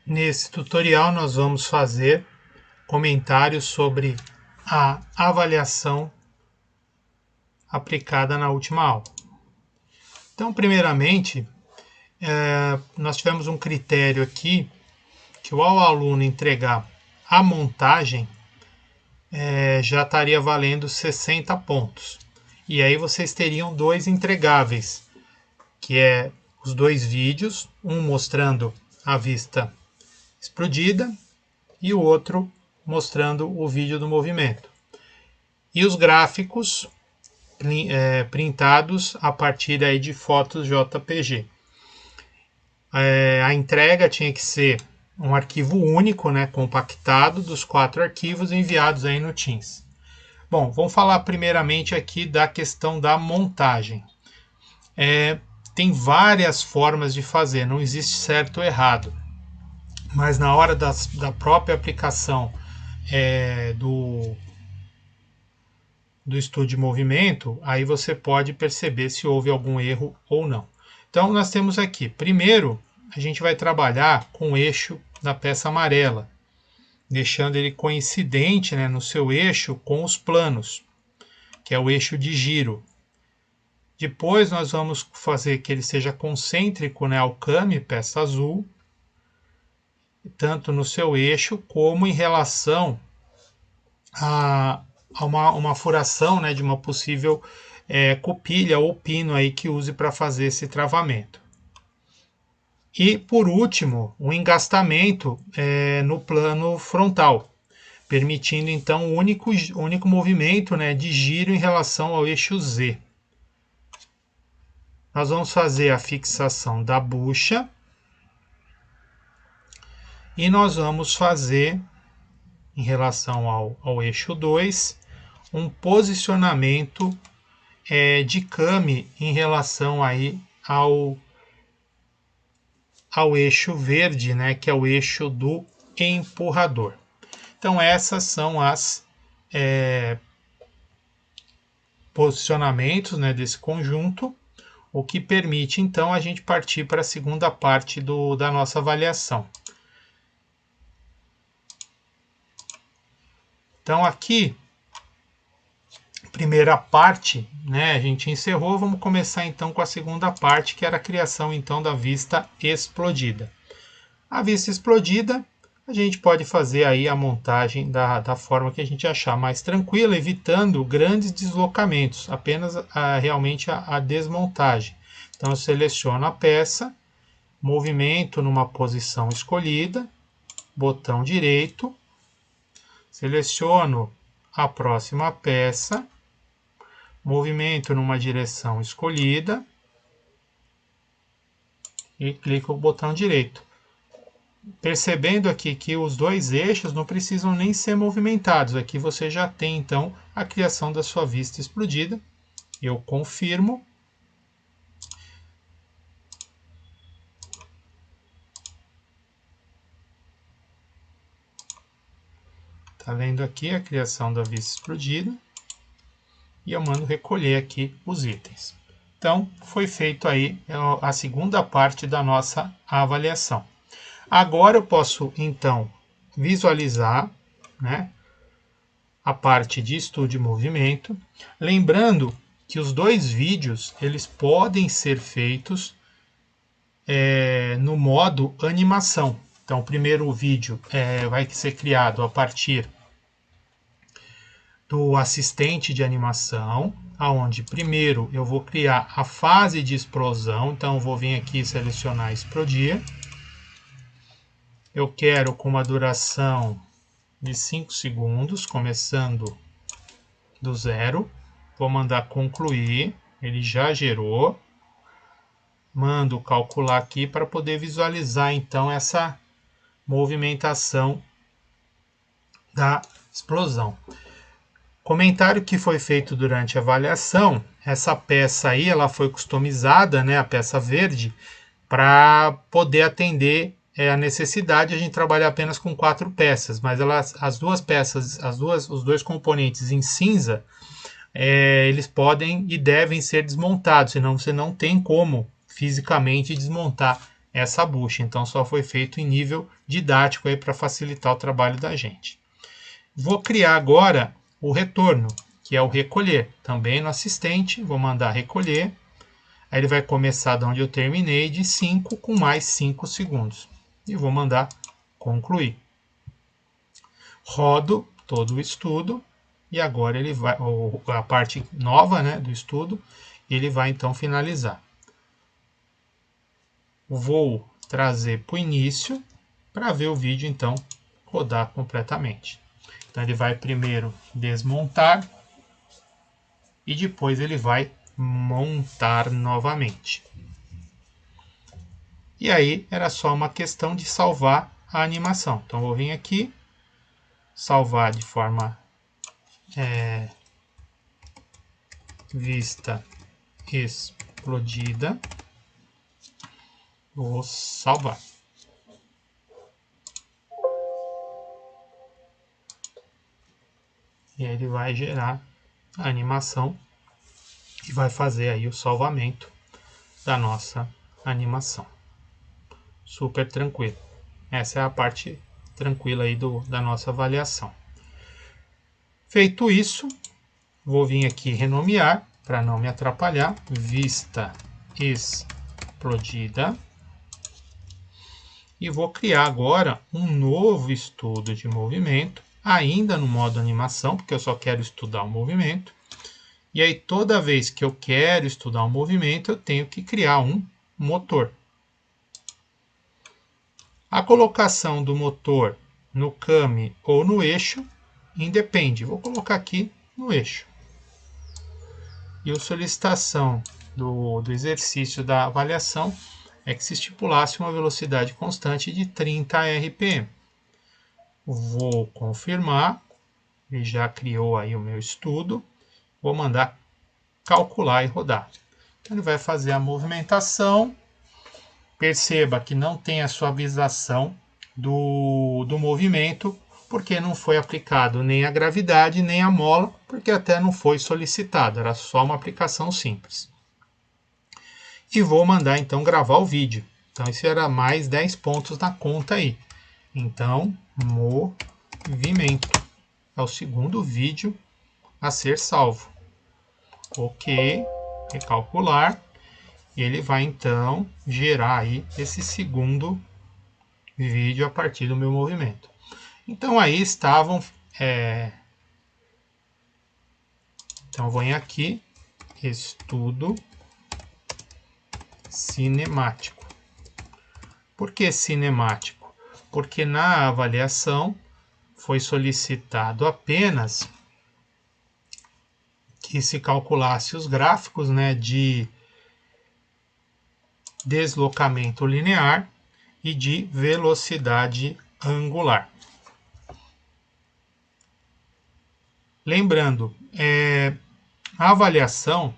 Nesse tutorial nós vamos fazer comentários sobre a avaliação aplicada na última aula. Então, primeiramente, nós tivemos um critério aqui que ao aluno entregar a montagem já estaria valendo 60 pontos. E aí vocês teriam dois entregáveis, que é os dois vídeos, um mostrando a vista explodida e o outro mostrando o vídeo do movimento. E os gráficos printados a partir aí de fotos JPG. A entrega tinha que ser um arquivo único, né, compactado dos 4 arquivos enviados aí no Teams. Bom, vamos falar primeiramente aqui da questão da montagem. Tem várias formas de fazer, não existe certo ou errado. Mas na hora da própria aplicação do estudo de movimento, aí você pode perceber se houve algum erro ou não. Então nós temos aqui, primeiro a gente vai trabalhar com o eixo da peça amarela, deixando ele coincidente, né, no seu eixo com os planos, que é o eixo de giro. Depois nós vamos fazer que ele seja concêntrico, né, ao came, peça azul, tanto no seu eixo como em relação a uma furação, né, de uma possível copilha ou pino aí que use para fazer esse travamento. E por último, um engastamento no plano frontal, permitindo então o único movimento, né, de giro em relação ao eixo Z. Nós vamos fazer a fixação da bucha e nós vamos fazer, em relação ao eixo 2, um posicionamento de came em relação aí ao eixo verde, né, que é o eixo do empurrador. Então essas são as posicionamentos, né, desse conjunto, o que permite então a gente partir para a segunda parte da nossa avaliação. Então aqui, primeira parte, né, a gente encerrou, vamos começar então com a segunda parte, que era a criação então da vista explodida. A vista explodida, a gente pode fazer aí a montagem da forma que a gente achar mais tranquila, evitando grandes deslocamentos, apenas realmente a desmontagem. Então eu seleciono a peça, movimento numa posição escolhida, botão direito, seleciono a próxima peça, movimento numa direção escolhida e clico no botão direito. Percebendo aqui que os dois eixos não precisam nem ser movimentados. Aqui você já tem então a criação da sua vista explodida. Eu confirmo. Está vendo aqui a criação da vista explodida. E eu mando recolher aqui os itens. Então, foi feito aí a segunda parte da nossa avaliação. Agora eu posso, então, visualizar, né, a parte de estudo de movimento. Lembrando que os dois vídeos, eles podem ser feitos no modo animação. Então, o primeiro vídeo vai ser criado a partir do assistente de animação, aonde primeiro eu vou criar a fase de explosão. Então eu vou vir aqui selecionar explodir. Eu quero com uma duração de 5 segundos, começando do zero. Vou mandar concluir, ele já gerou. Mando calcular aqui para poder visualizar então essa movimentação da explosão. Comentário que foi feito durante a avaliação, essa peça aí ela foi customizada, né, a peça verde, para poder atender a necessidade de a gente trabalhar apenas com 4 peças, mas as duas peças, os dois componentes em cinza, eles podem e devem ser desmontados, senão você não tem como fisicamente desmontar essa bucha. Então só foi feito em nível didático aí para facilitar o trabalho da gente. Vou criar agora o retorno, que é o recolher. Também no assistente, vou mandar recolher. Aí ele vai começar de onde eu terminei, de 5 com mais 5 segundos. E vou mandar concluir. Rodo todo o estudo e agora ele vai, a parte nova, né, do estudo, ele vai então finalizar. Vou trazer para o início para ver o vídeo então rodar completamente. Então ele vai primeiro desmontar e depois ele vai montar novamente. E aí era só uma questão de salvar a animação. Então vou vir aqui, salvar de forma vista explodida. Vou salvar. E aí ele vai gerar a animação e vai fazer aí o salvamento da nossa animação. Super tranquilo. Essa é a parte tranquila aí da nossa avaliação. Feito isso, vou vir aqui renomear para não me atrapalhar. Vista explodida. E vou criar agora um novo estudo de movimento, ainda no modo animação, porque eu só quero estudar o movimento. E aí toda vez que eu quero estudar um movimento, eu tenho que criar um motor. A colocação do motor no kame ou no eixo independe. Vou colocar aqui no eixo. E a solicitação do exercício da avaliação é que se estipulasse uma velocidade constante de 30 RPM. Vou confirmar, ele já criou aí o meu estudo, vou mandar calcular e rodar. Então ele vai fazer a movimentação, perceba que não tem a suavização do movimento, porque não foi aplicado nem a gravidade, nem a mola, porque até não foi solicitado, era só uma aplicação simples. E vou mandar então gravar o vídeo. Então esse era mais 10 pontos na conta aí. Então, movimento é o segundo vídeo a ser salvo. Ok, recalcular. E ele vai então gerar aí esse segundo vídeo a partir do meu movimento. Então aí estavam... Então eu vou em aqui, estudo cinemático. Por que cinemático? Porque na avaliação foi solicitado apenas que se calculasse os gráficos, né, de deslocamento linear e de velocidade angular. Lembrando, a avaliação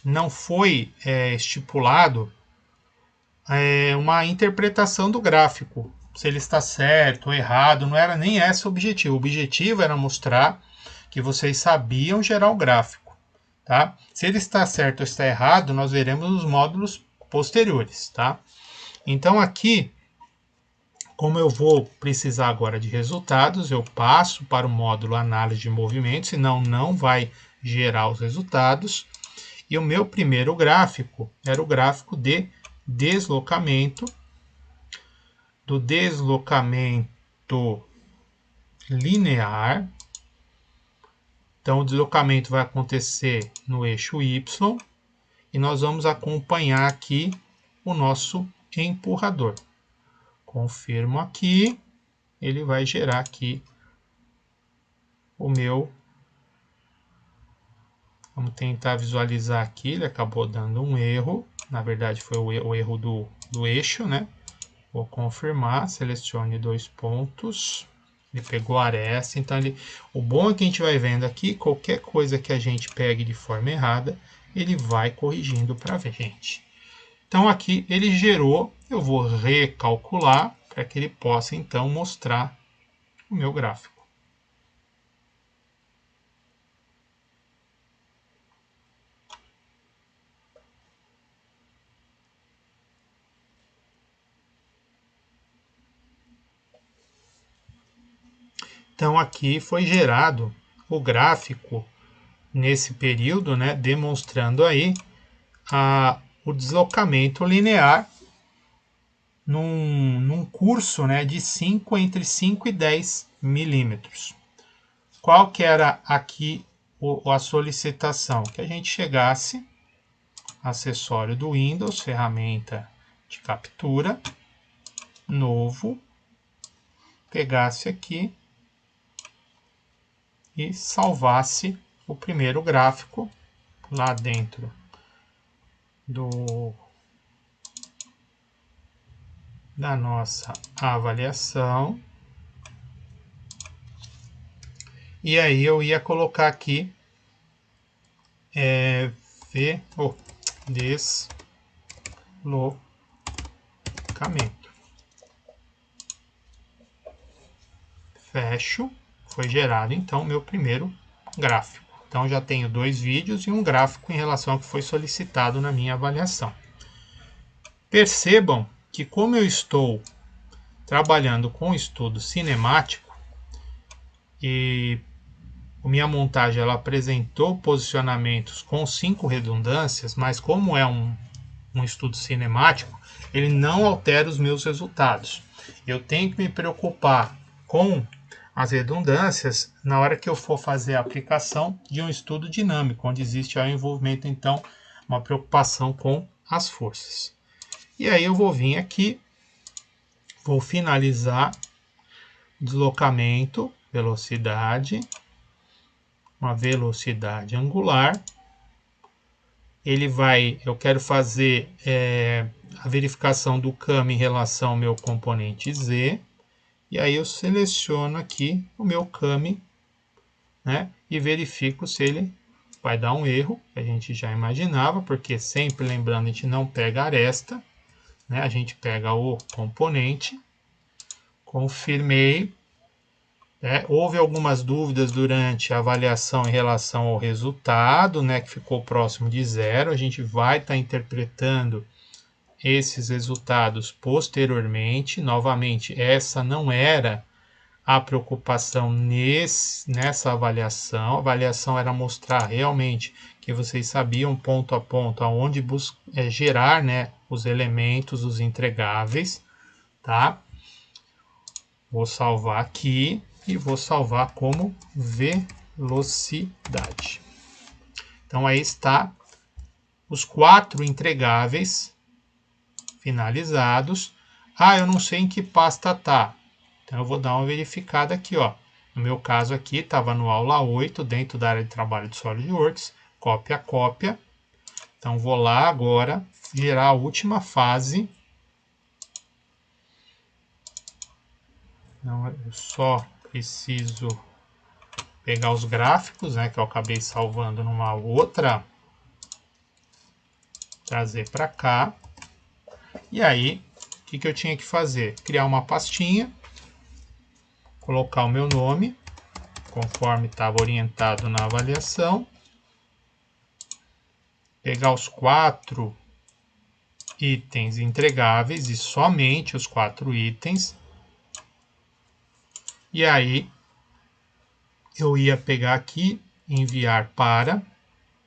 não foi estipulado uma interpretação do gráfico, se ele está certo ou errado, não era nem esse o objetivo. O objetivo era mostrar que vocês sabiam gerar o gráfico. Tá? Se ele está certo ou está errado, nós veremos nos módulos posteriores. Tá? Então aqui, como eu vou precisar agora de resultados, eu passo para o módulo análise de movimento, senão não vai gerar os resultados. E o meu primeiro gráfico era o gráfico de deslocamento, do deslocamento linear. Então, o deslocamento vai acontecer no eixo Y e nós vamos acompanhar aqui o nosso empurrador. Confirmo aqui, ele vai gerar aqui o meu... Vamos tentar visualizar aqui, ele acabou dando um erro, na verdade foi o erro do eixo, né? Vou confirmar, selecione 2 pontos, ele pegou a aresta, então o bom é que a gente vai vendo aqui, qualquer coisa que a gente pegue de forma errada, ele vai corrigindo para a gente. Então aqui ele gerou, eu vou recalcular para que ele possa então mostrar o meu gráfico. Então aqui foi gerado o gráfico nesse período, né, demonstrando aí o deslocamento linear num curso, né, de entre 5 e 10 milímetros. Qual que era aqui a solicitação? Que a gente chegasse, acessório do Windows, ferramenta de captura, novo, pegasse aqui e salvasse o primeiro gráfico lá dentro da nossa avaliação. E aí eu ia colocar aqui deslocamento. Fecho. Foi gerado então meu primeiro gráfico. Então já tenho 2 vídeos e um gráfico em relação ao que foi solicitado na minha avaliação. Percebam que como eu estou trabalhando com estudo cinemático e a minha montagem ela apresentou posicionamentos com 5 redundâncias, mas como é um estudo cinemático, ele não altera os meus resultados. Eu tenho que me preocupar com as redundâncias na hora que eu for fazer a aplicação de um estudo dinâmico, onde existe o envolvimento, então, uma preocupação com as forças. E aí eu vou vir aqui, vou finalizar deslocamento, velocidade, uma velocidade angular. Eu quero fazer a verificação do CAM em relação ao meu componente Z. E aí eu seleciono aqui o meu CAM, né, e verifico se ele vai dar um erro, que a gente já imaginava, porque sempre lembrando, a gente não pega a aresta, né, a gente pega o componente, confirmei. Houve algumas dúvidas durante a avaliação em relação ao resultado, né, que ficou próximo de 0. A gente vai estar interpretando esses resultados posteriormente. Novamente, essa não era a preocupação nessa avaliação. A avaliação era mostrar realmente que vocês sabiam ponto a ponto aonde gerar, né, os elementos, os entregáveis, tá? Vou salvar aqui e vou salvar como velocidade. Então aí está os 4 entregáveis finalizados. Eu não sei em que pasta tá. Então eu vou dar uma verificada aqui, ó. No meu caso aqui estava no aula 8, dentro da área de trabalho de SolidWorks, cópia, cópia. Então vou lá agora gerar a última fase. Não, eu só preciso pegar os gráficos, né, que eu acabei salvando numa outra, trazer para cá. E aí, o que eu tinha que fazer? Criar uma pastinha, colocar o meu nome, conforme estava orientado na avaliação, pegar os 4 itens entregáveis e somente os 4 itens. E aí, eu ia pegar aqui, enviar para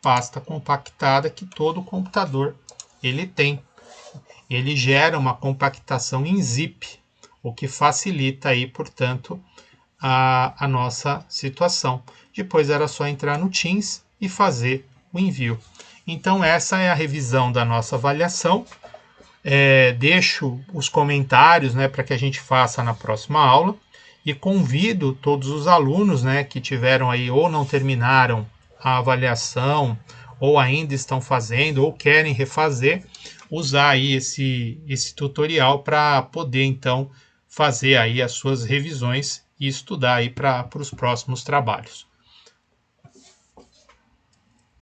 pasta compactada que todo computador ele tem. Ele gera uma compactação em zip, o que facilita aí, portanto, a nossa situação. Depois era só entrar no Teams e fazer o envio. Então essa é a revisão da nossa avaliação. Deixo os comentários, né, para que a gente faça na próxima aula. E convido todos os alunos, né, que tiveram aí ou não terminaram a avaliação, ou ainda estão fazendo, ou querem refazer, usar aí esse tutorial para poder então fazer aí as suas revisões e estudar aí para os próximos trabalhos.